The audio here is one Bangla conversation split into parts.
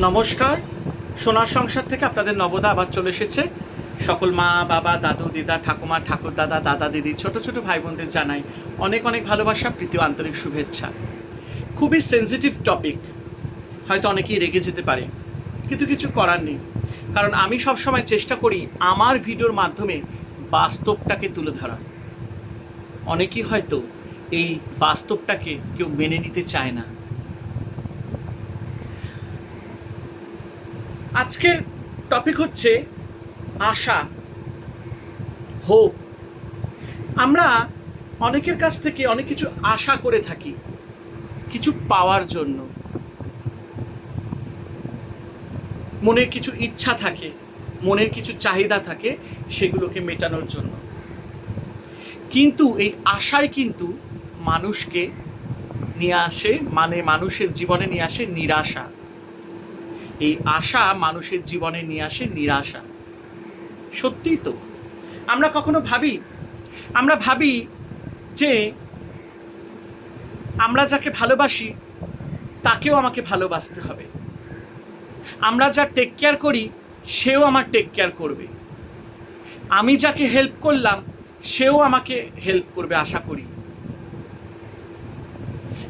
নমস্কার, সোনার সংসার থেকে আপনাদের নবদা আবার চলে এসেছে। সকল মা বাবা, দাদু দিদা, ঠাকুমা ঠাকুরদাদা, দাদা দিদি, ছোট ছোট ভাই বোনদের জানাই অনেক অনেক ভালোবাসা, প্রীতি ও আন্তরিক শুভেচ্ছা। খুবই সেন্সিটিভ টপিক, হয়তো অনেকেই রেগে যেতে পারে, কিন্তু কিছু করার নেই। কারণ আমি সবসময় চেষ্টা করি আমার ভিডিওর মাধ্যমে বাস্তবটাকে তুলে ধরা। অনেকেই হয়তো এই বাস্তবটাকে কেউ মেনে নিতে চায় না। আজকের টপিক হচ্ছে আশা, হোপ। আমরা অনেকের কাছ থেকে অনেক কিছু আশা করে থাকি কিছু পাওয়ার জন্য। মনের কিছু ইচ্ছা থাকে, মনের কিছু চাহিদা থাকে, সেগুলোকে মেটানোর জন্য। কিন্তু এই আশাই কিন্তু মানুষকে নিয়ে আসে, মানুষের জীবনে নিয়ে আসে নিরাশা। এই আশা মানুষের জীবনে নিয়ে আসে নিরাশা। সত্যিই তো। আমরা কখনো ভাবি যে আমরা যাকে ভালোবাসি তাকেও আমাকে ভালোবাসতে হবে। আমরা যা টেক কেয়ার করি সেও আমার টেক কেয়ার করবে। আমি যাকে হেল্প করলাম সেও আমাকে হেল্প করবে আশা করি।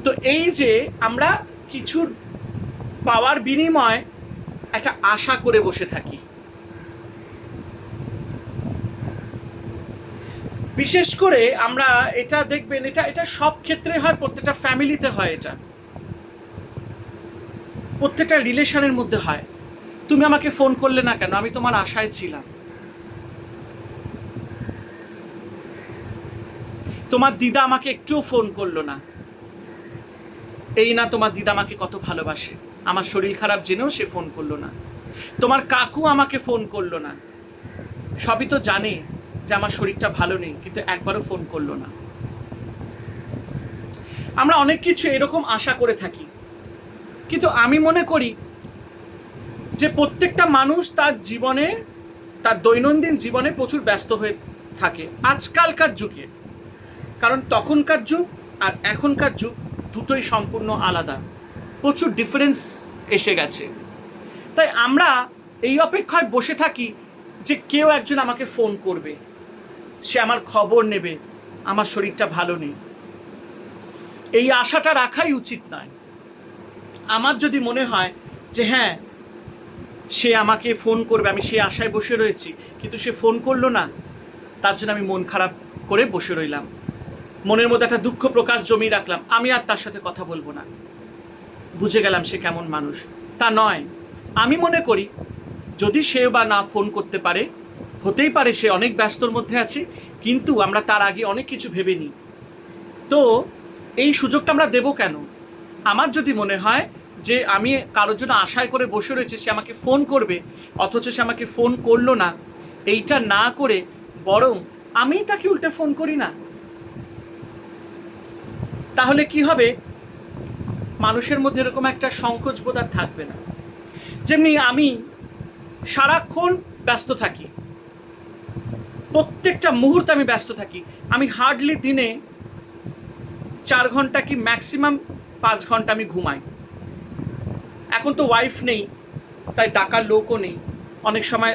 তো এই যে আমরা কিছুর পাওয়ার বিনিময়ে একটা আশা করে বসে থাকি। বিশেষ করে আমরা এটা দেখবেন, এটা সব ক্ষেত্রে হয়, প্রত্যেকটা ফ্যামিলিতে হয়, এটা প্রত্যেকটা রিলেশনের মধ্যে হয়। তুমি আমাকে ফোন করলে না কেন? আমি তোমার আশায় ছিলাম। তোমার দিদা আমাকে একটুও ফোন করলো না। এই না, তোমার দিদা আমাকে কত ভালোবাসে, আমার শরীর খারাপ জেনেও সে ফোন করলো না। তোমার কাকু আমাকে ফোন করলো না, সবই তো জানে যে আমার শরীরটা ভালো নেই, কিন্তু একবারও ফোন করলো না। আমরা অনেক কিছু এরকম আশা করে থাকি। কিন্তু আমি মনে করি যে প্রত্যেকটা মানুষ তার জীবনে, তার দৈনন্দিন জীবনে প্রচুর ব্যস্ত হয়ে থাকে আজকালকার যুগে। কারণ তখনকার যুগ আর এখনকার যুগ দুটোই সম্পূর্ণ আলাদা, প্রচুর ডিফারেন্স এসে গেছে। তাই আমরা এই অপেক্ষায় বসে থাকি যে কেউ একজন আমাকে ফোন করবে, সে আমার খবর নেবে, আমার শরীরটা ভালো নেই। এই আশাটা রাখাই উচিত নয়। আমার যদি মনে হয় যে হ্যাঁ, সে আমাকে ফোন করবে, আমি সেই আশায় বসে রয়েছি, কিন্তু সে ফোন করলো না, তার জন্য আমি মন খারাপ করে বসে রইলাম, মনের মধ্যে একটা দুঃখ প্রকাশ জমিয়ে রাখলাম, আমি আর তার সাথে কথা বলবো না, বুঝে গেলাম সে কেমন মানুষ। তা নয়। আমি মনে করি যদি সেও বা না ফোন করতে পারে, হতেই পারে সে অনেক ব্যস্তর মধ্যে আছে, কিন্তু আমরা তার আগে অনেক কিছু ভেবে নিই। তো এই সুযোগটা আমরা দেবো কেন? আমার যদি মনে হয় যে আমি কারোর জন্য আশায় করে বসে রয়েছে, সে আমাকে ফোন করবে, অথচ সে আমাকে ফোন করলো না, এইটা না করে বরং আমিই তাকে উল্টে ফোন করি না, তাহলে কি হবে? মানুষের মধ্যে এরকম একটা সংকোচ বোধ আর থাকবে না। যেমনি আমি সারাক্ষণ ব্যস্ত থাকি, প্রত্যেকটা মুহূর্তে আমি ব্যস্ত থাকি। আমি হার্ডলি দিনে 4 ঘন্টা কি ম্যাক্সিমাম 5 ঘন্টা আমি ঘুমাই। এখন তো ওয়াইফ নেই, তাই ডাকার লোকও নেই, অনেক সময়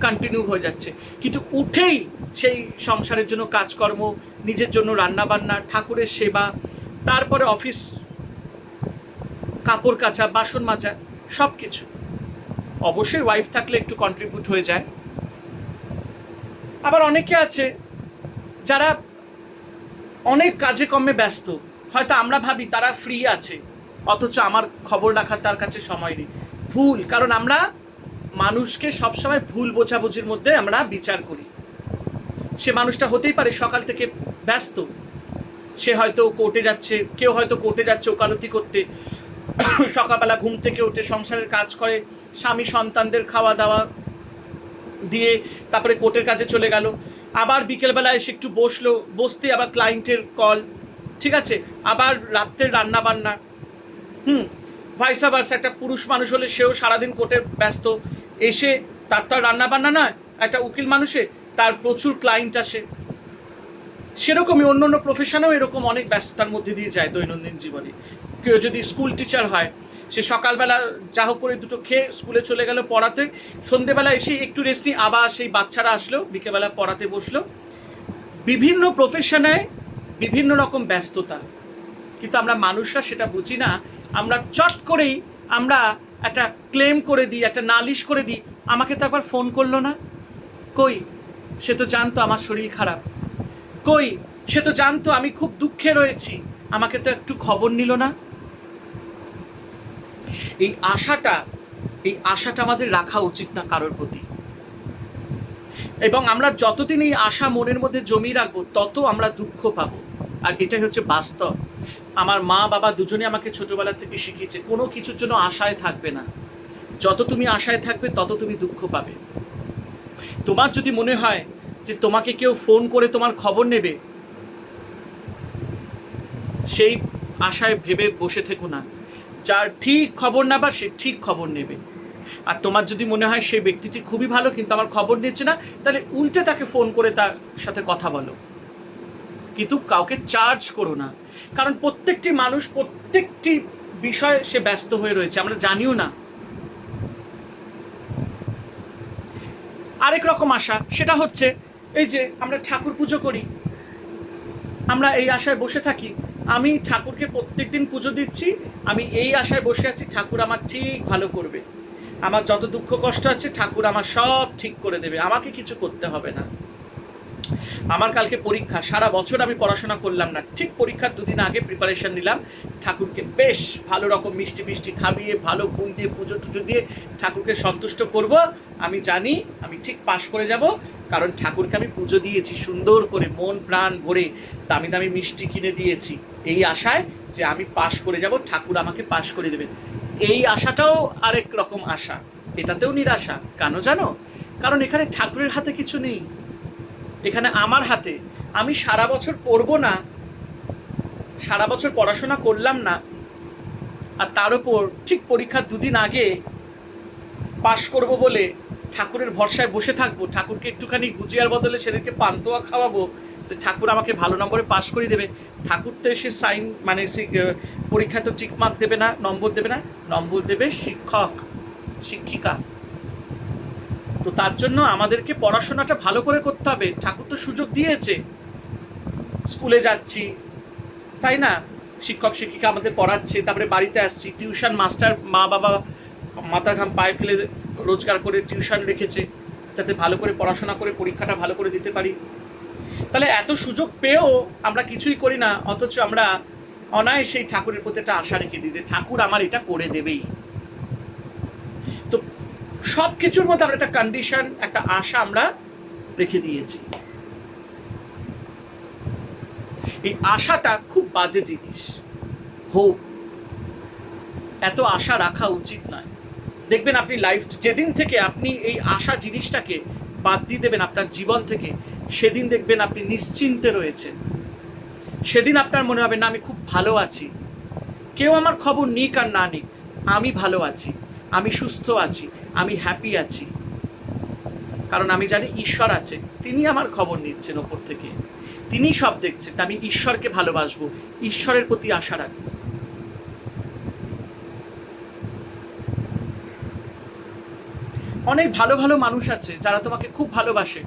কন্টিনিউ হয়ে যাচ্ছে। কিন্তু উঠেই সেই সংসারের জন্য কাজকর্ম, নিজের জন্য রান্না বান্না, ঠাকুরের সেবা, তারপরে অফিস, কাপড় কাচা, বাসন মাজা, সব কিছু। অবশ্যই ওয়াইফ থাকলে একটু কন্ট্রিবিউট হয়ে যায়। আবার অনেকে আছে যারা অনেক কাজে কর্মে ব্যস্ত, হয়তো আমরা ভাবি তারা ফ্রি আছে, অথচ আমার খবর রাখার তার কাছে সময় নেই। ভুল। কারণ আমরা মানুষকে সবসময় ভুল বোঝাবুঝির মধ্যে আমরা বিচার করি। সে মানুষটা হতেই পারে সকাল থেকে ব্যস্ত, সে হয়তো কোর্টে যাচ্ছে, কেউ হয়তো কোর্টে যাচ্ছে ওকালতি করতে, সকালবেলা ঘুম থেকে উঠে সংসারের কাজ করে, স্বামী সন্তানদের খাওয়া দাওয়া দিয়ে তারপরে কোর্টের কাজে চলে গেল, আবার বিকেলবেলা এসে একটু বসতে আবার ক্লায়েন্টের কল, ঠিক আছে, আবার রাত্রের রান্না বান্না, ভাইসা ভার্সা। একটা পুরুষ মানুষ হলে সেও সারাদিন কোর্টে ব্যস্ত, এসে তার তো আর রান্না বান্না নয়, একটা উকিল মানুষে তার প্রচুর ক্লায়েন্ট আসে। সেরকমই অন্য প্রফেশনেও এরকম অনেক ব্যস্ততার মধ্যে দিয়ে যায় দৈনন্দিন জীবনে। কেউ যদি স্কুল টিচার হয়, সে সকালবেলা যা হোক করে দুটো খেয়ে স্কুলে চলে গেল পড়াতে, সন্ধেবেলা এসে একটু রেস্ট নিয়ে আবার সেই বাচ্চারা আসলো, বিকেলবেলা পড়াতে বসলো। বিভিন্ন প্রফেশনে বিভিন্ন রকম ব্যস্ততা, কিন্তু আমরা মানুষরা সেটা বুঝি না। আমরা চট করেই আমরা একটা ক্লেম করে দিই, একটা নালিশ করে দিই, আমাকে তো একবার ফোন করলো না। কই, সে তো জানতো আমার শরীর খারাপ। কই, সে তো জানতো আমি খুব দুঃখে রয়েছি, আমাকে তো একটু খবর নিল না। এই আশাটা আমাদের রাখা উচিত না কারোর প্রতি। এবং আমরা যতদিন এই আশা মনের মধ্যে জমিয়ে রাখবো তত আমরা দুঃখ পাবো। আর এটাই হচ্ছে বাস্তব। আমার মা বাবা দুজনে আমাকে ছোটবেলা থেকে শিখিয়েছে, কোনো কিছুর জন্য আশায় থাকবে না। যত তুমি আশায় থাকবে তত তুমি দুঃখ পাবে। তোমার যদি মনে হয় যে তোমাকে কেউ ফোন করে তোমার খবর নেবে, সেই আশায় ভেবে বসে থেকো না। যার ঠিক খবর নেবার সে ঠিক খবর নেবে। আর তোমার যদি মনে হয় সেই ব্যক্তিটি খুবই ভালো কিন্তু আমার খবর নিচ্ছে না, তাহলে উল্টে তাকে ফোন করে তার সাথে কথা বলো, কিন্তু কাউকে চার্জ করো না। কারণ প্রত্যেকটি মানুষ প্রত্যেকটি বিষয়ে সে ব্যস্ত হয়ে রয়েছে, আমরা জানিও না। আরেক রকম আশা, সেটা হচ্ছে এই যে আমরা ঠাকুর পুজো করি, আমরা এই আশায় বসে থাকি আমি ঠাকুরকে প্রত্যেক দিন পুজো দিচ্ছি, আমি এই আশায় বসে আছি ঠাকুর আমার ঠিক ভালো করবে, আমার যত দুঃখ কষ্ট আছে ঠাকুর আমার সব ঠিক করে দেবে, আমাকে কিছু করতে হবে না। আমার কালকে পরীক্ষা, সারা বছর আমি পড়াশোনা করলাম না, ঠিক পরীক্ষার দুদিন আগে প্রিপারেশন নিলাম, ঠাকুরকে বেশ ভালো রকম মিষ্টি মিষ্টি খাবিয়ে ভালো ঘুম দিয়ে পুজো টুজো দিয়ে ঠাকুরকে সন্তুষ্ট করব। আমি জানি আমি ঠিক পাশ করে যাব, কারণ ঠাকুরকে আমি পুজো দিয়েছি সুন্দর করে মন প্রাণ ভরে, দামি দামি মিষ্টি কিনে দিয়েছি এই আশায় যে আমি পাশ করে যাব, ঠাকুর আমাকে পাশ করে দেবেন। এই আশাটাও আরেক রকম আশা, এটাতেও নিরাশা। কেন জানো? কারণ এখানে ঠাকুরের হাতে কিছু নেই, এখানে আমার হাতে। আমি সারা বছর পড়বো না, সারা বছর পড়াশোনা করলাম না, আর তার উপর ঠিক পরীক্ষার দুদিন আগে পাশ করব বলে ঠাকুরের ভরসায় বসে থাকবো, ঠাকুরকে একটুখানি গুজিয়ার বদলে সেদিকে পান্তুয়া খাওয়াবো যে ঠাকুর আমাকে ভালো নম্বরে পাশ করে দেবে। ঠাকুর তো এসে সাইন মানে পরীক্ষায় তো টিক মার্ক দেবে না, নম্বর দেবে না, নম্বর দেবে শিক্ষক শিক্ষিকা। তো তার জন্য আমাদেরকে পড়াশোনাটা ভালো করে করতে হবে। ঠাকুর তো সুযোগ দিয়েছে, স্কুলে যাচ্ছি তাই না, শিক্ষক শিক্ষিকা আমাদের পড়াচ্ছে, তারপরে বাড়িতে আসছি, টিউশন মাস্টার মা বাবা মাথার ঘাম পায়ে ফেলে রোজগার করে টিউশন রেখেছে যাতে ভালো করে পড়াশোনা করে পরীক্ষাটা ভালো করে দিতে পারি। তাহলে এত সুযোগ পেয়েও আমরা কিছুই করি না, অথচ আমরা অনায়াসেই ঠাকুরের প্রতি একটা আশা রেখে দিই যে ঠাকুর আমার এটা করে দেবেই। তো সব কিছুর মধ্যে আমরা একটা কন্ডিশন, একটা আশা আমরা রেখে দিয়েছি। এই আশাটা খুব বাজে জিনিস, হোপ, এত আশা রাখা উচিত নয়। দেখবেন আপনি লাইফ যেদিন থেকে আপনি এই আশা জিনিসটাকে বাদ দিয়ে দেবেন আপনার জীবন থেকে, সেদিন দেখবেন আপনি নিশ্চিন্তে রয়েছেন। সেদিন আপনার মনে হবে না আমি খুব ভালো আছি, কেউ আমার খবর নিক আর না নিক, আমি ভালো আছি, আমি সুস্থ আছি, আমি হ্যাপি আছি। কারণ আমি জানি ঈশ্বর আছে, তিনি আমার খবর নিচ্ছেন ওপর থেকে, তিনি সব দেখছেন। আমি ঈশ্বরকে ভালোবাসবো, ঈশ্বরের প্রতি আশা রাখবো। অনেক ভালো ভালো মানুষ আছে যারা তোমাকে খুব ভালোবাসে,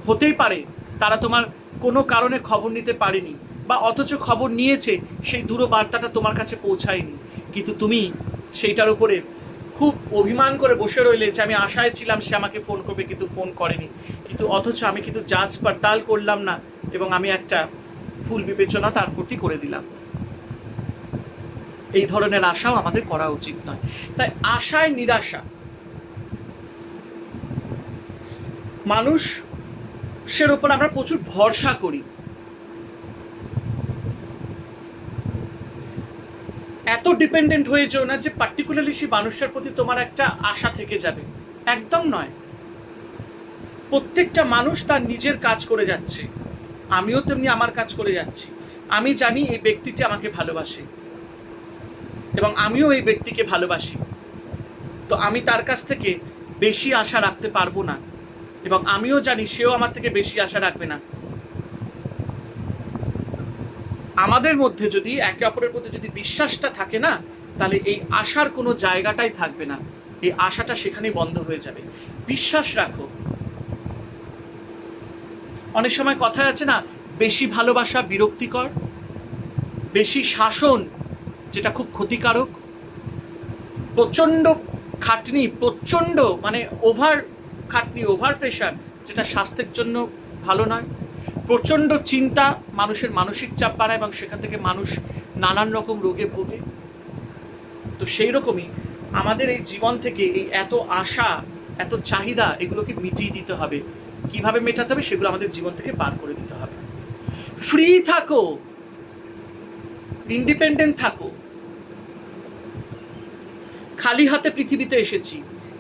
হতেই পারে তারা তোমার কোনো কারণে খবর নিতে পারেনি, বা অথচ খবর নিয়েছে, সেই দূরবার্তাটা তোমার কাছে পৌঁছায়নি, কিন্তু তুমি সেইটার উপরে খুব অভিমান করে বসে রইলে যে আমি আশায় ছিলাম সে আমাকে ফোন করবে, কিন্তু ফোন করেনি। কিন্তু অথচ আমি কিন্তু যাচ পড়তাল করলাম না, এবং আমি একটা ভুল বিবেচনা তার প্রতি করে দিলাম। এই ধরনের আশাও আমাদের করা উচিত নয়। তাই আশায় নিরাশা, মানুষের উপর আমরা প্রচুর ভরসা করি, এত ডিপেন্ডেন্ট হয়ে যাও না যে পার্টিকুলারলি সেই মানুষটার প্রতি তোমার একটা আশা থেকে যাবে, একদম নয়। প্রত্যেকটা মানুষ তার নিজের কাজ করে যাচ্ছে, আমিও তেমনি আমার কাজ করে যাচ্ছি। আমি জানি এই ব্যক্তিটি আমাকে ভালোবাসে এবং আমিও এই ব্যক্তিকে ভালোবাসি, তো আমি তার কাছ থেকে বেশি আশা রাখতে পারবো না, এবং আমিও জানি সেও আমার থেকে বেশি আশা রাখবে না। আমাদের মধ্যে যদি একে অপরের প্রতি যদি বিশ্বাসটা থাকে না, তাহলে এই আশার কোনো জায়গাটাই থাকবে না, এই আশাটা সেখানেই বন্ধ হয়ে যাবে। বিশ্বাস রাখো। অনেক সময় কথা আছে না, বেশি ভালোবাসা বিরক্তিকর, বেশি শাসন যেটা খুব ক্ষতিকারক, প্রচণ্ড খাটনি, প্রচণ্ড মানে ওভার খাটনি, ওভার প্রেশার যেটা স্বাস্থ্যের জন্য ভালো নয়, প্রচণ্ড চিন্তা মানুষের মানসিক চাপ বাড়ায় এবং সেখান থেকে মানুষ নানান রকম রোগে ভোগে। তো সেই রকমই আমাদের এই জীবন থেকে এই এত আশা, এত চাহিদা, এগুলোকে মিটিয়ে দিতে হবে। কিভাবে মেটাতে হবে সেগুলো আমাদের জীবন থেকে বার করে দিতে হবে। ফ্রি থাকো, ইন্ডিপেন্ডেন্ট থাকো। খালি হাতে পৃথিবীতে এসেছি,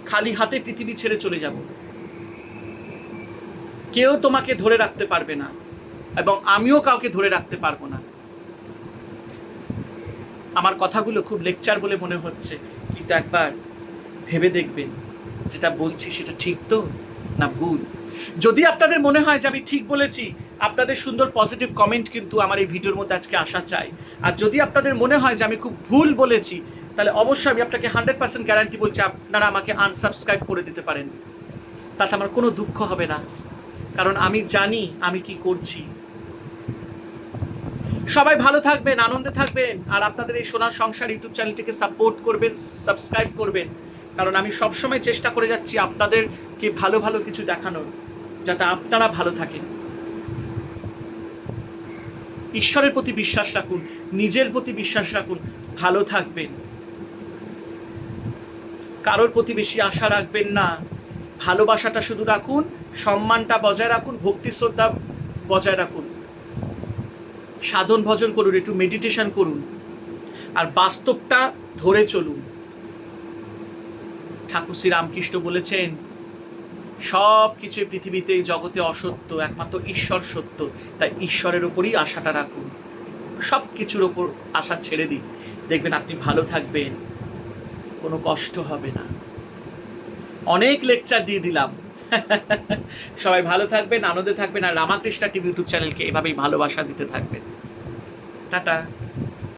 খালি হাতে পৃথিবী ছেড়ে চলে যাব। কেউ তোমাকে ধরে রাখতে পারবে না এবং আমিও কাউকে ধরে রাখতে পারবো না। আমার কথাগুলো খুব লেকচার বলে মনে হচ্ছে, কিন্তু একবার ভেবে দেখবেন যেটা বলছি সেটা ঠিক তো না ভুল। যদি আপনাদের মনে হয় যে আমি ঠিক বলেছি, আপনাদের সুন্দর পজিটিভ কমেন্ট কিন্তু আমার এই ভিডিওর মধ্যে আজকে আসা চাই। আর যদি আপনাদের মনে হয় যে আমি খুব ভুল বলেছি, তাহলে অবশ্যই আমি আপনাকে 100% গ্যারান্টি বলছি, আপনারা আমাকে আনসাবস্ক্রাইব করে দিতে পারেন। তাতে আমার কোনো দুঃখ হবে না, কারণ আমি জানি আমি কি করছি। সবাই ভালো থাকবেন, আনন্দে থাকবেন, আর আপনাদের এই সোনার সংসার ইউটিউব চ্যানেলটিকে সাপোর্ট করবেন, সাবস্ক্রাইব করবেন, কারণ আমি সবসময় চেষ্টা করে যাচ্ছি আপনাদেরকে ভালো ভালো কিছু দেখানোর, যাতে আপনারা ভালো থাকেন। ঈশ্বরের প্রতি বিশ্বাস রাখুন, নিজের প্রতি বিশ্বাস রাখুন, ভালো থাকবেন। কারোর প্রতি বেশি আশা রাখবেন না, ভালোবাসাটা শুধু রাখুন, সম্মানটা বজায় রাখুন, ভক্তি শ্রদ্ধা বজায় রাখুন, সাধন ভজন করুন, একটু মেডিটেশন করুন, আর বাস্তবটা ধরে চলুন। ঠাকুর শ্রী রামকৃষ্ণ বলেছেন, সব কিছু পৃথিবীতে জগতে অসত্য, একমাত্র ঈশ্বর সত্য। তাই ঈশ্বরের ওপরই আশাটা রাখুন, সব কিছুর ওপর আশা ছেড়ে দিন, দেখবেন আপনি ভালো থাকবেন, কোনো কষ্ট হবে না। অনেক লেকচার দিয়ে দিলাম। সবাই ভালো থাকবেন, আনন্দে থাকবেন, আর রামাকৃষ্ণ টিভি ইউটিউব চ্যানেলকে এভাবেই ভালোবাসা দিতে থাকবেন। টাটা।